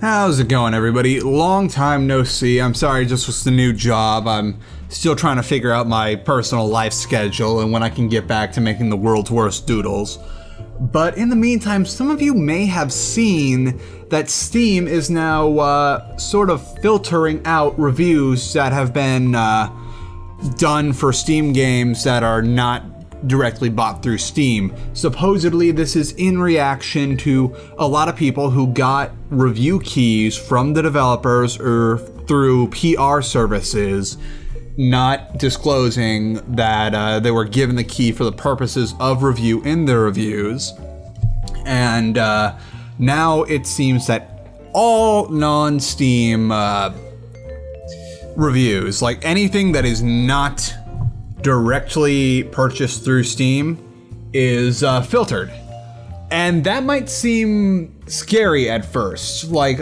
How's it going, everybody? Long time no see. I'm sorry, just was the new job. I'm still trying to figure out my personal life schedule and when I can get back to making the world's worst doodles. But in the meantime, some of you may have seen that Steam is now sort of filtering out reviews that have been done for Steam games that are not directly bought through Steam. Supposedly this is in reaction to a lot of people who got review keys from the developers or through PR services not disclosing that they were given the key for the purposes of review in their reviews. And now it seems that all non-Steam reviews, like anything that is not directly purchased through Steam, is filtered. And that might seem scary at first. Like,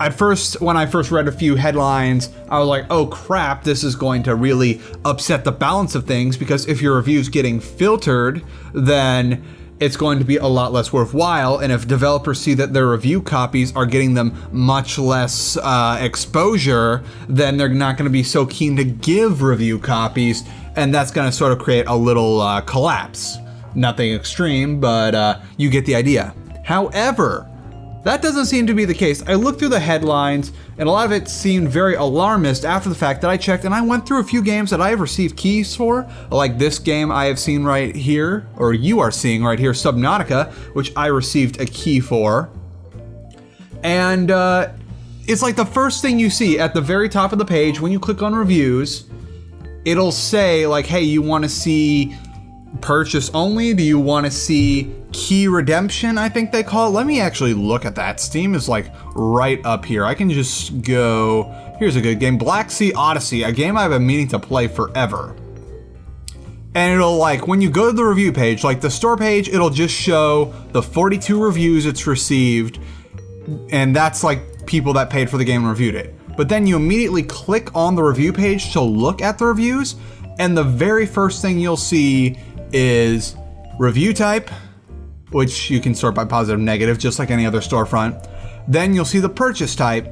at first, when I first read a few headlines, I was like, oh crap, this is going to really upset the balance of things, because if your review's getting filtered, then it's going to be a lot less worthwhile, and if developers see that their review copies are getting them much less exposure, then they're not going to be so keen to give review copies, and that's going to sort of create a little collapse. Nothing extreme, but you get the idea. However, that doesn't seem to be the case. I looked through the headlines, and a lot of it seemed very alarmist after the fact that I checked, and I went through a few games that I have received keys for, like this game I have seen right here, or you are seeing right here, Subnautica, which I received a key for. And it's like the first thing you see at the very top of the page when you click on reviews, it'll say like, hey, you want to see purchase only? Do you want to see key redemption, I think they call it? Let me actually look at that. Steam is like right up here. I can just go, here's a good game, Black Sea Odyssey, a game I've been meaning to play forever. And it'll, like, when you go to the review page, like the store page, it'll just show the 42 reviews it's received, and that's like people that paid for the game and reviewed it. But then you immediately click on the review page to look at the reviews, and the very first thing you'll see is review type, which you can sort by positive, negative, just like any other storefront. Then you'll see the purchase type,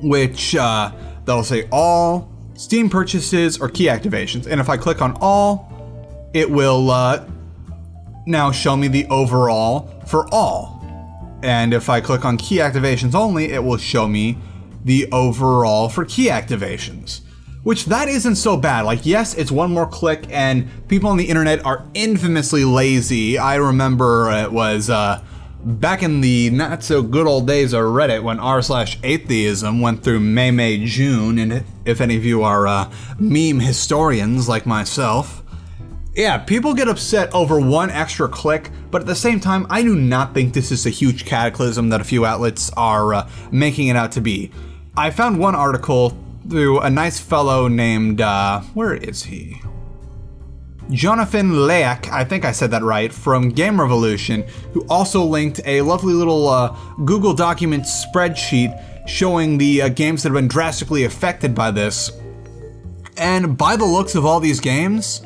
which they'll say all Steam purchases or key activations. And if I click on all, it will now show me the overall for all. And if I click on key activations only, it will show me the overall for key activations. Which that isn't so bad. Like, yes, it's one more click, and people on the internet are infamously lazy. I remember it was back in the not so good old days of Reddit when r/atheism went through May, June, and if any of you are meme historians like myself, yeah, people get upset over one extra click, but at the same time, I do not think this is a huge cataclysm that a few outlets are making it out to be. I found one article through a nice fellow named, where is he? Jonathan Leak, I think I said that right, from Game Revolution, who also linked a lovely little Google document spreadsheet showing the games that have been drastically affected by this. And by the looks of all these games,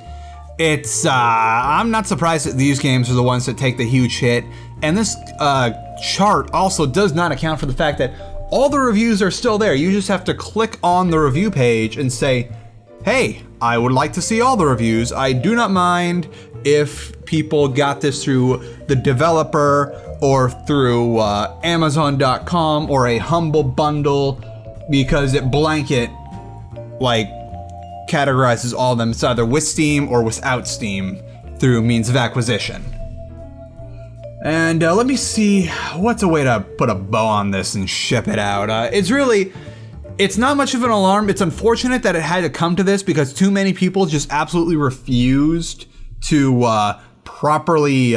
it's, I'm not surprised that these games are the ones that take the huge hit. And this chart also does not account for the fact that all the reviews are still there. You just have to click on the review page and say, hey, I would like to see all the reviews. I do not mind if people got this through the developer or through Amazon.com or a Humble Bundle, because it blanket, like, categorizes all of them. It's either with Steam or without Steam through means of acquisition. And let me see, what's a way to put a bow on this and ship it out? It's not much of an alarm. It's unfortunate that it had to come to this because too many people just absolutely refused to properly,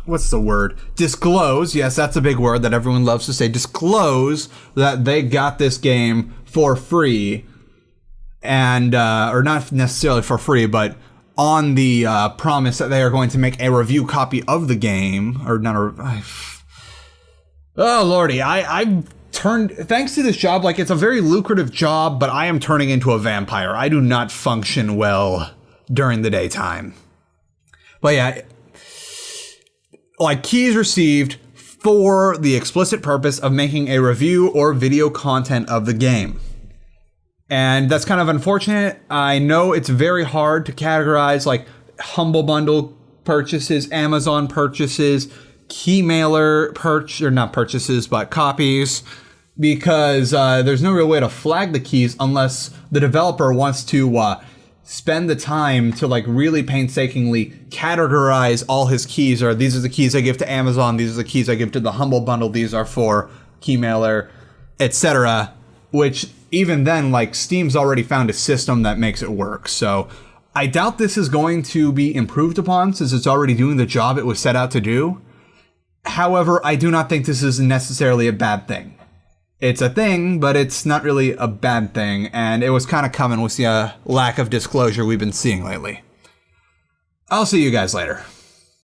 what's the word? Disclose. Yes, that's a big word that everyone loves to say. Disclose that they got this game for free. And, or not necessarily for free, but on the promise that they are going to make a review copy of the game, or not a... Oh, lordy, I've turned... Thanks to this job, like, it's a very lucrative job, but I am turning into a vampire. I do not function well during the daytime. But yeah, like, keys received, for the explicit purpose of making a review or video content of the game. And that's kind of unfortunate. I know it's very hard to categorize like Humble Bundle purchases, Amazon purchases, Keymailer not purchases, but copies, because there's no real way to flag the keys unless the developer wants to spend the time to like really painstakingly categorize all his keys, or these are the keys I give to Amazon, these are the keys I give to the Humble Bundle, these are for Keymailer, etc. Which even then, like, Steam's already found a system that makes it work. So I doubt this is going to be improved upon since it's already doing the job it was set out to do. However, I do not think this is necessarily a bad thing. It's a thing, but it's not really a bad thing, and it was kind of coming with the lack of disclosure we've been seeing lately. I'll see you guys later.